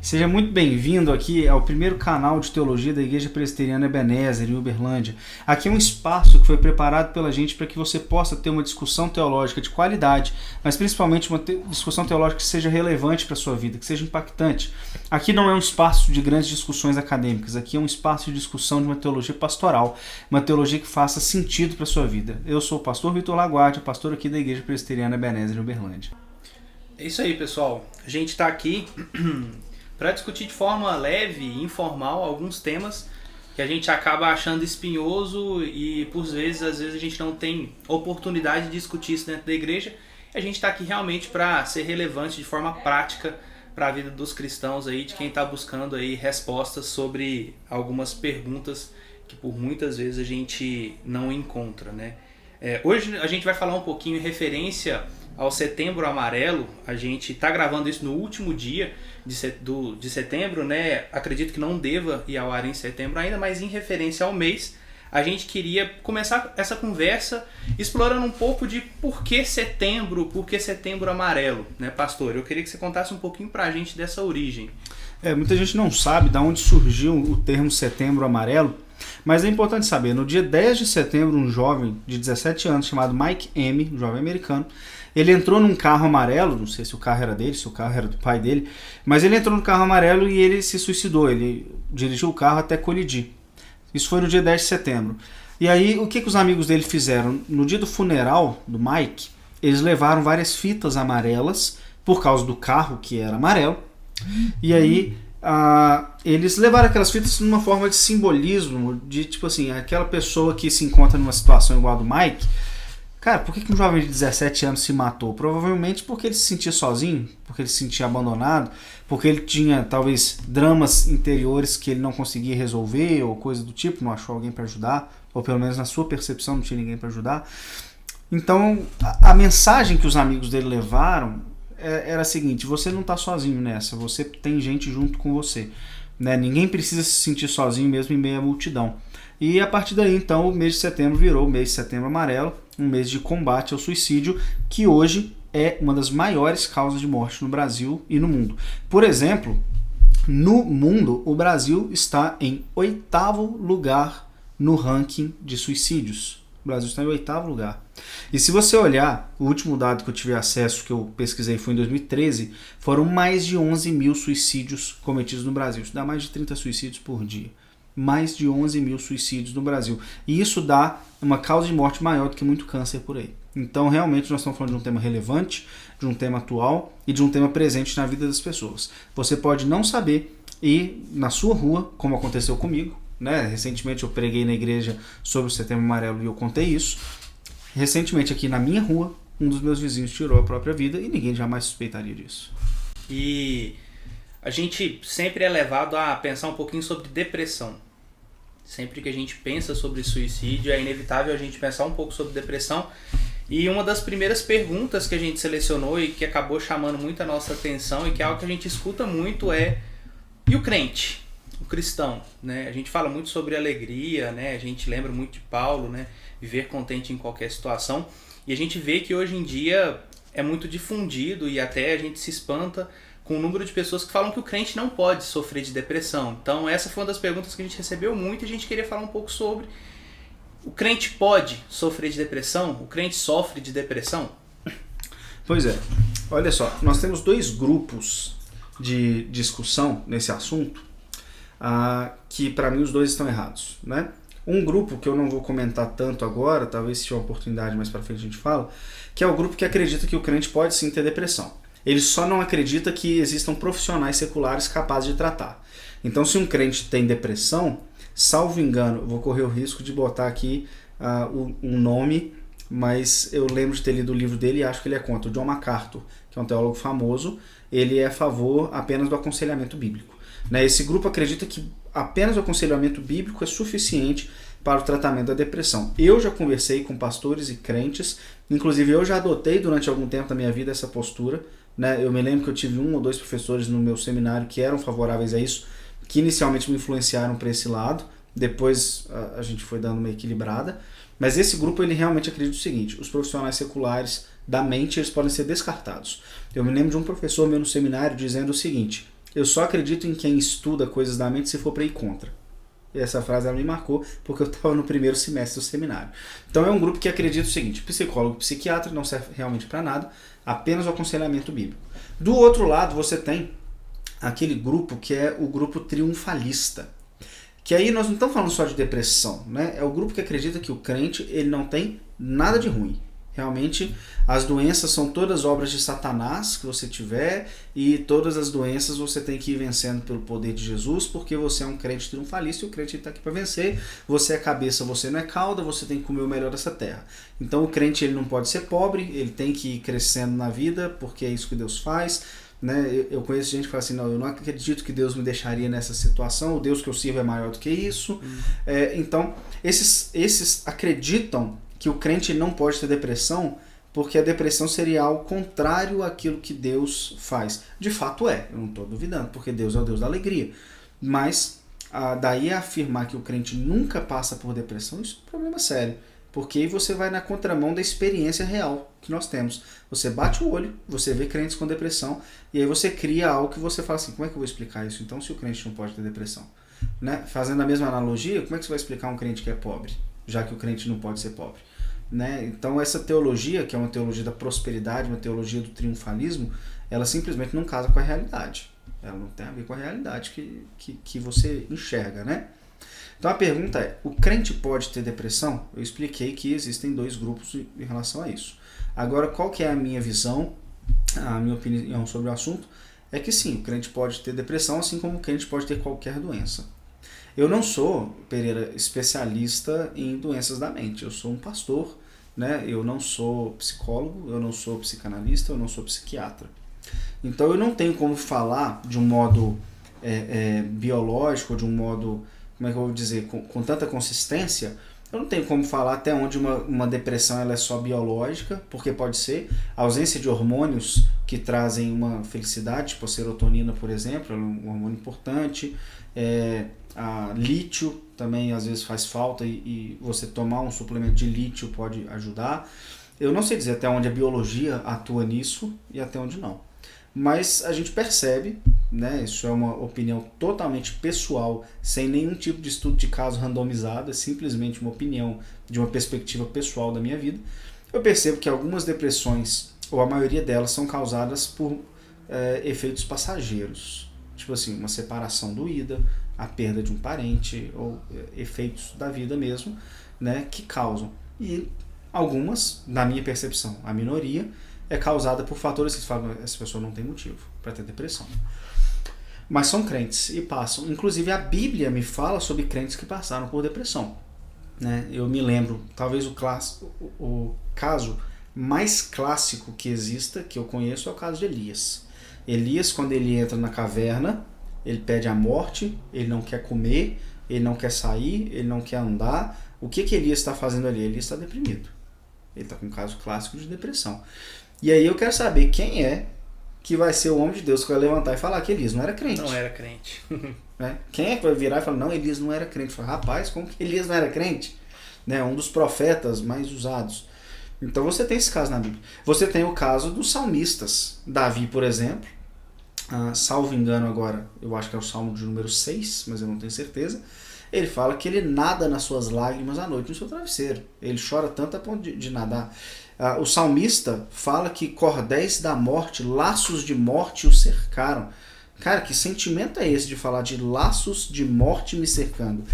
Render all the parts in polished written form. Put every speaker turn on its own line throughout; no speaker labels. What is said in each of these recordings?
Seja muito bem-vindo aqui ao primeiro canal de teologia da Igreja Presbiteriana Ebenezer, em Uberlândia. Aqui é um espaço que foi preparado pela gente para que você possa ter uma discussão teológica de qualidade, mas principalmente uma discussão teológica que seja relevante para a sua vida, que seja impactante. Aqui não é um espaço de grandes discussões acadêmicas, aqui é um espaço de discussão de uma teologia pastoral, uma teologia que faça sentido para a sua vida. Eu sou o pastor Vitor Laguardia, pastor aqui da Igreja Presbiteriana Ebenezer, em Uberlândia.
É isso aí, pessoal. A gente está aqui para discutir de forma leve e informal alguns temas que a gente acaba achando espinhoso e, por vezes, às vezes a gente não tem oportunidade de discutir isso dentro da igreja. A gente está aqui realmente para ser relevante de forma prática para a vida dos cristãos aí, de quem está buscando aí respostas sobre algumas perguntas que por muitas vezes a gente não encontra, né? Hoje a gente vai falar um pouquinho em referência ao Setembro Amarelo. A gente está gravando isso no último dia de setembro, né? Acredito que não deva ir ao ar em setembro ainda, mas em referência ao mês, a gente queria começar essa conversa explorando um pouco de por que Setembro Amarelo, né, pastor? Eu queria que você contasse um pouquinho pra gente dessa origem.
Muita gente não sabe de onde surgiu o termo Setembro Amarelo, mas é importante saber. No dia 10 de setembro, um jovem de 17 anos chamado Mike M., um jovem americano, ele entrou num carro amarelo, não sei se o carro era dele, se o carro era do pai dele, mas ele entrou no carro amarelo e ele se suicidou, ele dirigiu o carro até colidir. Isso foi no dia 10 de setembro. E aí, o que os amigos dele fizeram? No dia do funeral do Mike, eles levaram várias fitas amarelas, por causa do carro que era amarelo, e aí eles levaram aquelas fitas numa forma de simbolismo, de tipo assim, aquela pessoa que se encontra numa situação igual a do Mike. Cara, por que um jovem de 17 anos se matou? Provavelmente porque ele se sentia sozinho, porque ele se sentia abandonado, porque ele tinha talvez dramas interiores que ele não conseguia resolver ou coisa do tipo, não achou alguém para ajudar, ou pelo menos na sua percepção não tinha ninguém para ajudar. Então a mensagem que os amigos dele levaram era a seguinte: você não está sozinho nessa, você tem gente junto com você, né? Ninguém precisa se sentir sozinho mesmo em meio à multidão. E a partir daí, então, o mês de setembro virou o mês de Setembro Amarelo, um mês de combate ao suicídio, que hoje é uma das maiores causas de morte no Brasil e no mundo. Por exemplo, no mundo, o Brasil está em 8º lugar no ranking de suicídios. O Brasil está em 8º lugar. E se você olhar, o último dado que eu tive acesso, que eu pesquisei, foi em 2013, foram mais de 11 mil suicídios cometidos no Brasil. Isso dá mais de 30 suicídios por dia. Mais de 11 mil suicídios no Brasil. E isso dá uma causa de morte maior do que muito câncer por aí. Então, realmente, nós estamos falando de um tema relevante, de um tema atual e de um tema presente na vida das pessoas. Você pode não saber e na sua rua, como aconteceu comigo, né? Recentemente eu preguei na igreja sobre o Setembro Amarelo e eu contei isso. Recentemente, aqui na minha rua, um dos meus vizinhos tirou a própria vida e ninguém jamais suspeitaria disso.
E a gente sempre é levado a pensar um pouquinho sobre depressão. Sempre que a gente pensa sobre suicídio, é inevitável a gente pensar um pouco sobre depressão. E uma das primeiras perguntas que a gente selecionou e que acabou chamando muito a nossa atenção e que é algo que a gente escuta muito é: e o crente? O cristão, né? A gente fala muito sobre alegria, né? A gente lembra muito de Paulo, né? Viver contente em qualquer situação. E a gente vê que hoje em dia é muito difundido e até a gente se espanta com o número de pessoas que falam que o crente não pode sofrer de depressão. Então essa foi uma das perguntas que a gente recebeu muito e a gente queria falar um pouco sobre: o crente pode sofrer de depressão? O crente sofre de depressão?
Pois é, olha só, nós temos dois grupos de discussão nesse assunto que para mim os dois estão errados, né? Um grupo que eu não vou comentar tanto agora, talvez se tiver uma oportunidade mais para frente a gente fala, que é o grupo que acredita que o crente pode sim ter depressão. Ele só não acredita que existam profissionais seculares capazes de tratar. Então, se um crente tem depressão, salvo engano, eu vou correr o risco de botar aqui um nome, mas eu lembro de ter lido o livro dele e acho que ele é contra. O John MacArthur, que é um teólogo famoso, ele é a favor apenas do aconselhamento bíblico. Né? Esse grupo acredita que apenas o aconselhamento bíblico é suficiente para o tratamento da depressão. Eu já conversei com pastores e crentes, inclusive eu já adotei durante algum tempo da minha vida essa postura. Né? Eu me lembro que eu tive 1 ou 2 professores no meu seminário que eram favoráveis a isso, que inicialmente me influenciaram para esse lado, depois a gente foi dando uma equilibrada, mas esse grupo ele realmente acredita o seguinte: os profissionais seculares da mente eles podem ser descartados. Eu me lembro de um professor meu no seminário dizendo o seguinte: eu só acredito em quem estuda coisas da mente se for para ir contra. E essa frase ela me marcou porque eu estava no primeiro semestre do seminário. Então é um grupo que acredita o seguinte: psicólogo e psiquiatra não serve realmente para nada, apenas o aconselhamento bíblico. Do outro lado você tem aquele grupo que é o grupo triunfalista. Que aí nós não estamos falando só de depressão, né? É o grupo que acredita que o crente ele não tem nada de ruim. Realmente, as doenças são todas obras de Satanás que você tiver, e todas as doenças você tem que ir vencendo pelo poder de Jesus, porque você é um crente triunfalista e o crente está aqui para vencer. Você é cabeça, você não é cauda, você tem que comer o melhor dessa terra. Então o crente ele não pode ser pobre, ele tem que ir crescendo na vida, porque é isso que Deus faz. Né? Eu conheço gente que fala assim: não, eu não acredito que Deus me deixaria nessa situação, o Deus que eu sirvo é maior do que isso. Então, esses acreditam que o crente não pode ter depressão, porque a depressão seria ao contrário àquilo que Deus faz. De fato é, eu não estou duvidando, porque Deus é o Deus da alegria. Mas daí a afirmar que o crente nunca passa por depressão, isso é um problema sério. Porque aí você vai na contramão da experiência real que nós temos. Você bate o olho, você vê crentes com depressão, e aí você cria algo que você fala assim: como é que eu vou explicar isso então se o crente não pode ter depressão? Né? Fazendo a mesma analogia, como é que você vai explicar um crente que é pobre, já que o crente não pode ser pobre? Né? Então essa teologia, que é uma teologia da prosperidade, uma teologia do triunfalismo, ela simplesmente não casa com a realidade. Ela não tem a ver com a realidade que você enxerga, né? Então a pergunta é: o crente pode ter depressão? Eu expliquei que existem dois grupos em relação a isso. Agora, qual que é a minha visão, a minha opinião sobre o assunto? É que sim, o crente pode ter depressão, assim como o crente pode ter qualquer doença. Eu não sou, Pereira, especialista em doenças da mente. Eu sou um pastor, né? Eu não sou psicólogo, eu não sou psicanalista, eu não sou psiquiatra. Então eu não tenho como falar de um modo biológico, de um modo, como é que eu vou dizer, com tanta consistência. Eu não tenho como falar até onde uma depressão ela é só biológica, porque pode ser a ausência de hormônios que trazem uma felicidade, tipo a serotonina, por exemplo, é um hormônio importante. A lítio também às vezes faz falta, e você tomar um suplemento de lítio pode ajudar. Eu não sei dizer até onde a biologia atua nisso e até onde não. Mas a gente percebe, né, isso é uma opinião totalmente pessoal, sem nenhum tipo de estudo de caso randomizado, é simplesmente uma opinião de uma perspectiva pessoal da minha vida. Eu percebo que algumas depressões, ou a maioria delas, são causadas por efeitos passageiros. Tipo assim, uma separação doída, a perda de um parente, ou efeitos da vida mesmo, né, que causam. E algumas, na minha percepção, a minoria, é causada por fatores que falam: essa pessoa não tem motivo para ter depressão. Mas são crentes e passam. Inclusive a Bíblia me fala sobre crentes que passaram por depressão. Né? Eu me lembro, talvez o caso mais clássico que exista, que eu conheço, é o caso de Elias. Elias, quando ele entra na caverna, ele pede a morte, ele não quer comer, ele não quer sair, ele não quer andar. O que Elias está fazendo ali? Elias está deprimido. Ele está com um caso clássico de depressão. E aí eu quero saber quem é que vai ser o homem de Deus que vai levantar e falar que Elias não era crente.
Não era crente.
Né? Quem é que vai virar e falar: não, Elias não era crente? Fala: rapaz, como que Elias não era crente? Né? Um dos profetas mais usados. Então você tem esse caso na Bíblia. Você tem o caso dos salmistas. Davi, por exemplo, salvo engano agora, eu acho que é o Salmo de número 6, mas eu não tenho certeza. Ele fala que ele nada nas suas lágrimas à noite no seu travesseiro. Ele chora tanto a ponto de nadar. O salmista fala que cordéis da morte, laços de morte o cercaram. Cara, que sentimento é esse de falar de laços de morte me cercando?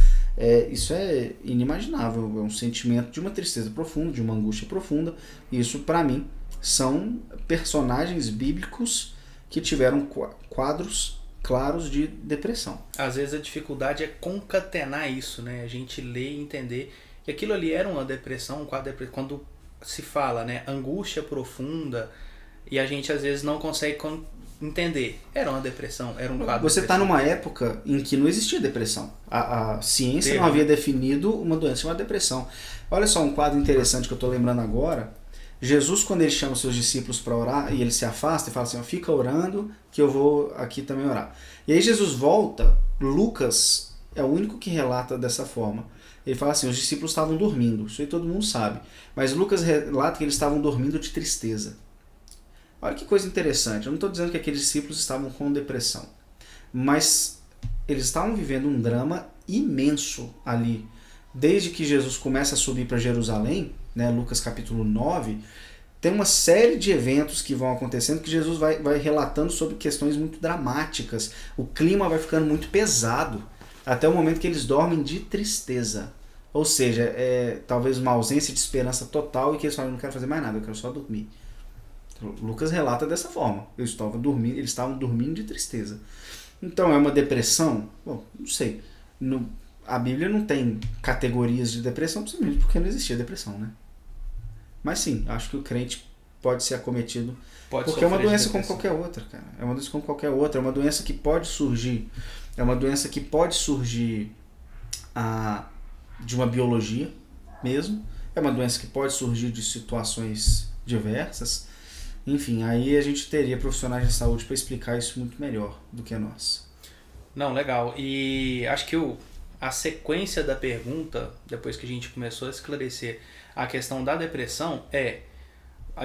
Isso é inimaginável. É um sentimento de uma tristeza profunda, de uma angústia profunda. E isso, para mim, são personagens bíblicos que tiveram quadros claros de depressão.
Às vezes a dificuldade é concatenar isso, né? A gente ler e entender que aquilo ali era uma depressão, um quadro de depressão. Quando se fala, né, angústia profunda, e a gente às vezes não consegue entender. Era uma depressão, era um quadro.
Você está numa época em que não existia depressão. A ciência não havia definido uma doença chamada depressão. Olha só um quadro interessante que eu estou lembrando agora. Jesus, quando ele chama os seus discípulos para orar, e ele se afasta e fala assim: fica orando que eu vou aqui também orar. E aí Jesus volta. Lucas é o único que relata dessa forma. Ele fala assim: os discípulos estavam dormindo. Isso aí todo mundo sabe. Mas Lucas relata que eles estavam dormindo de tristeza. Olha que coisa interessante. Eu não estou dizendo que aqueles discípulos estavam com depressão. mas eles estavam vivendo um drama imenso ali. Desde que Jesus começa a subir para Jerusalém, né, Lucas capítulo 9, tem uma série de eventos que vão acontecendo que Jesus vai relatando sobre questões muito dramáticas. O clima vai ficando muito pesado, até o momento que eles dormem de tristeza. Ou seja, talvez uma ausência de esperança total e que eles falam, não quero fazer mais nada, eu quero só dormir. Lucas relata dessa forma. Eles estavam dormindo de tristeza. Então é uma depressão? Bom, não sei. A Bíblia não tem categorias de depressão simplesmente porque não existia depressão, né? Mas sim, acho que o crente pode ser acometido porque é uma doença como qualquer outra, cara. É uma doença como qualquer outra. É uma doença que pode surgir. É uma doença que pode surgir de uma biologia mesmo. É uma doença que pode surgir de situações diversas. Enfim, aí a gente teria profissionais de saúde para explicar isso muito melhor do que nós.
Não, legal. E acho que a sequência da pergunta, depois que a gente começou a esclarecer a questão da depressão,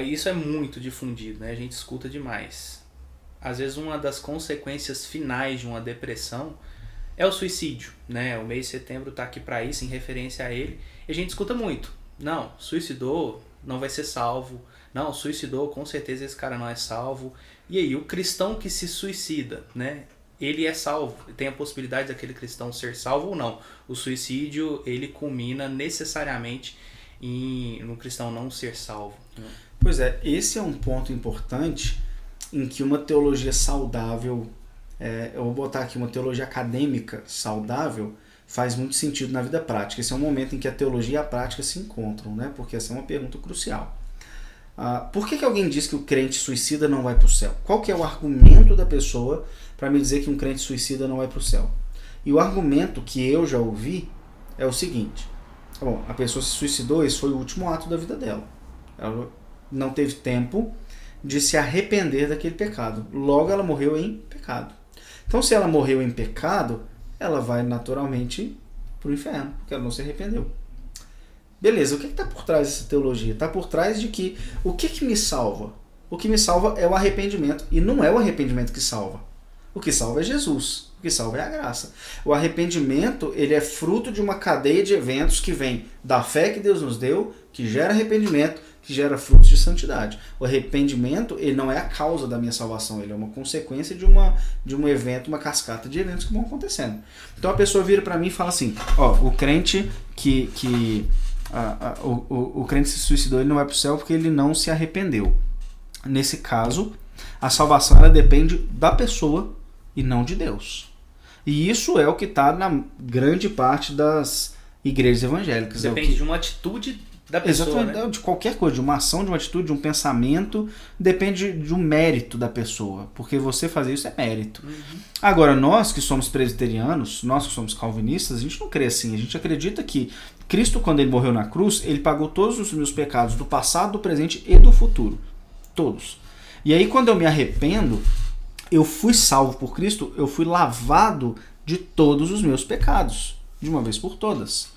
isso é muito difundido, né? A gente escuta demais. Às vezes uma das consequências finais de uma depressão é o suicídio, né? O mês de setembro está aqui para isso, em referência a ele. E a gente escuta muito. Não, suicidou, não vai ser salvo. Não, suicidou, com certeza esse cara não é salvo. E aí, o cristão que se suicida, né? Ele é salvo, tem a possibilidade daquele cristão ser salvo ou não. O suicídio, ele culmina necessariamente no cristão não ser salvo.
Pois é, esse é um ponto importante em que uma teologia saudável, eu vou botar aqui uma teologia acadêmica saudável, faz muito sentido na vida prática. Esse é um momento em que a teologia e a prática se encontram, né? Porque essa é uma pergunta crucial. Por que alguém diz que o crente suicida não vai para o céu? Qual que é o argumento da pessoa para me dizer que um crente suicida não vai para o céu? E o argumento que eu já ouvi é o seguinte. Bom, a pessoa se suicidou, esse foi o último ato da vida dela. Ela não teve tempo de se arrepender daquele pecado. Logo, ela morreu em pecado. Então, se ela morreu em pecado, ela vai naturalmente para o inferno, porque ela não se arrependeu. Beleza, o que está por trás dessa teologia? Está por trás de que o que me salva? O que me salva é o arrependimento. E não é o arrependimento que salva. O que salva é Jesus. O que salva é a graça. O arrependimento, ele é fruto de uma cadeia de eventos que vem da fé que Deus nos deu, que gera arrependimento, que gera frutos de santidade. O arrependimento, ele não é a causa da minha salvação, ele é uma consequência de um evento, uma cascata de eventos que vão acontecendo. Então a pessoa vira para mim e fala assim, o crente o crente se suicidou, ele não vai para o céu porque ele não se arrependeu. Nesse caso, a salvação ela depende da pessoa e não de Deus. E isso é o que está na grande parte das igrejas evangélicas.
Depende de uma atitude da pessoa. Exatamente,
né? De qualquer coisa, de uma ação, de uma atitude, de um pensamento, depende de um mérito da pessoa. Porque você fazer isso é mérito. Uhum. Agora, nós que somos presbiterianos, nós que somos calvinistas, a gente não crê assim. A gente acredita que Cristo, quando ele morreu na cruz, ele pagou todos os meus pecados do passado, do presente e do futuro. Todos. E aí, quando eu me arrependo, eu fui salvo por Cristo, eu fui lavado de todos os meus pecados, de uma vez por todas.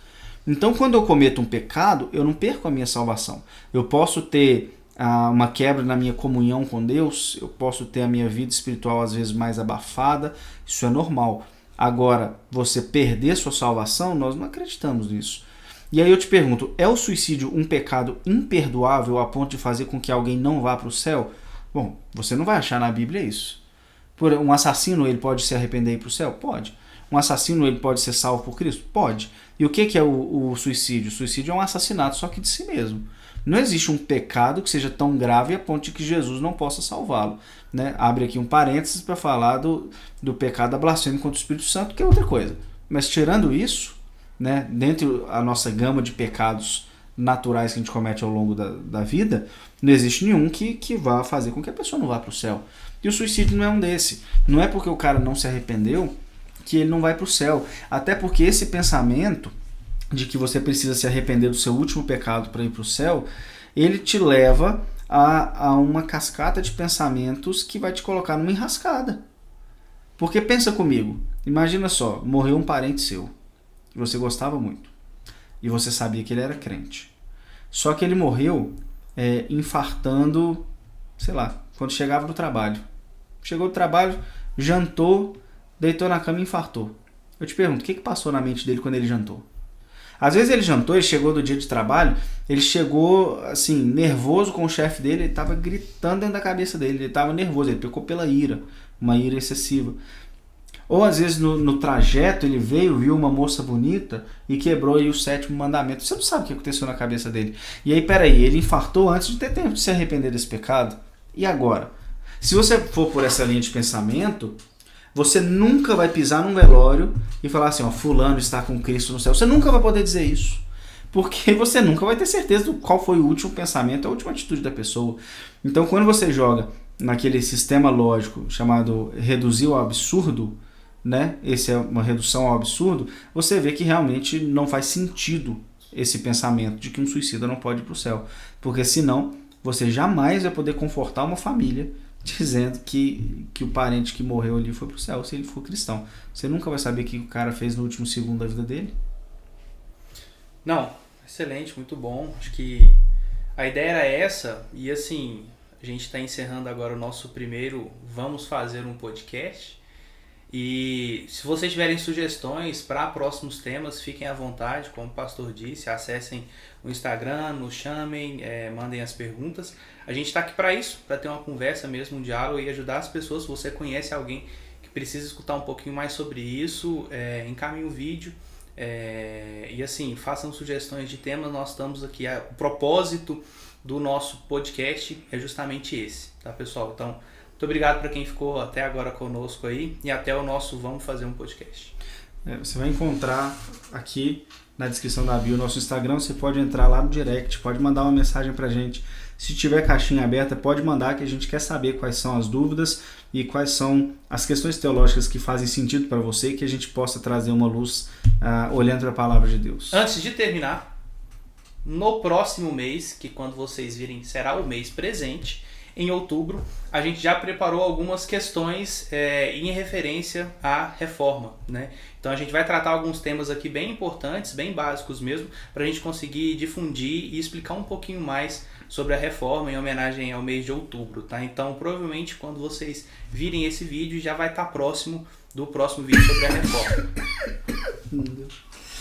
Então, quando eu cometo um pecado, eu não perco a minha salvação. Eu posso ter uma quebra na minha comunhão com Deus, eu posso ter a minha vida espiritual às vezes mais abafada, isso é normal. Agora, você perder sua salvação, nós não acreditamos nisso. E aí eu te pergunto, é o suicídio um pecado imperdoável a ponto de fazer com que alguém não vá para o céu? Bom, você não vai achar na Bíblia isso. Um assassino, ele pode se arrepender e ir para o céu? Pode. Um assassino, ele pode ser salvo por Cristo? Pode. E o que é o suicídio? O suicídio é um assassinato, só que de si mesmo. Não existe um pecado que seja tão grave a ponto de que Jesus não possa salvá-lo. Né? Abre aqui um parênteses para falar do pecado da blasfêmia contra o Espírito Santo, que é outra coisa. Mas tirando isso, né, dentro da nossa gama de pecados naturais que a gente comete ao longo da vida, não existe nenhum que vá fazer com que a pessoa não vá para o céu. E o suicídio não é um desse. Não é porque o cara não se arrependeu que ele não vai para o céu. Até porque esse pensamento de que você precisa se arrepender do seu último pecado para ir para o céu, ele te leva a uma cascata de pensamentos que vai te colocar numa enrascada. Porque pensa comigo, imagina só, morreu um parente seu, que você gostava muito, e você sabia que ele era crente. Só que ele morreu infartando, sei lá, quando chegava do trabalho. Chegou do trabalho, jantou, deitou na cama e infartou. Eu te pergunto, o que passou na mente dele quando ele jantou? Às vezes ele jantou, ele chegou do dia de trabalho, ele chegou assim, nervoso com o chefe dele, ele estava gritando dentro da cabeça dele, ele estava nervoso, ele pecou pela ira, uma ira excessiva. Ou às vezes no trajeto ele veio, viu uma moça bonita e quebrou aí o 7º mandamento. Você não sabe o que aconteceu na cabeça dele. E aí, peraí, ele infartou antes de ter tempo de se arrepender desse pecado? E agora? Se você for por essa linha de pensamento, você nunca vai pisar num velório e falar assim, ó, fulano está com Cristo no céu. Você nunca vai poder dizer isso. Porque você nunca vai ter certeza de qual foi o último pensamento, a última atitude da pessoa. Então, quando você joga naquele sistema lógico chamado reduzir ao absurdo, né? Esse é uma redução ao absurdo, você vê que realmente não faz sentido esse pensamento de que um suicida não pode ir para o céu. Porque senão, você jamais vai poder confortar uma família dizendo que o parente que morreu ali foi para o céu, se ele for cristão. Você nunca vai saber o que o cara fez no último segundo da vida dele.
Não, excelente, muito bom. Acho que a ideia era essa, e assim, a gente está encerrando agora o nosso primeiro Vamos Fazer um Podcast. E se vocês tiverem sugestões para próximos temas, fiquem à vontade, como o pastor disse, acessem o Instagram, nos chamem, mandem as perguntas. A gente está aqui para isso, para ter uma conversa mesmo, um diálogo e ajudar as pessoas. Se você conhece alguém que precisa escutar um pouquinho mais sobre isso, encaminhe um vídeo e assim, façam sugestões de temas. Nós estamos aqui, o propósito do nosso podcast é justamente esse, tá, pessoal? Então, muito obrigado para quem ficou até agora conosco aí e até o nosso Vamos Fazer um Podcast.
Você vai encontrar aqui na descrição da bio o nosso Instagram, você pode entrar lá no direct, pode mandar uma mensagem pra gente. Se tiver caixinha aberta, pode mandar que a gente quer saber quais são as dúvidas e quais são as questões teológicas que fazem sentido para você e que a gente possa trazer uma luz olhando para a palavra de Deus.
Antes de terminar, no próximo mês, que quando vocês virem será o mês presente, em outubro, a gente já preparou algumas questões em referência à reforma, né? Então a gente vai tratar alguns temas aqui bem importantes, bem básicos mesmo, para a gente conseguir difundir e explicar um pouquinho mais sobre a reforma em homenagem ao mês de outubro, tá? Então provavelmente quando vocês virem esse vídeo já vai estar próximo do próximo vídeo sobre a reforma.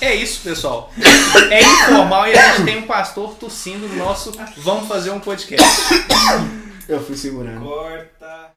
É isso, pessoal. É informal e a gente tem um pastor tossindo no nosso Vamos Fazer um Podcast.
Eu fui segurando.
Corta.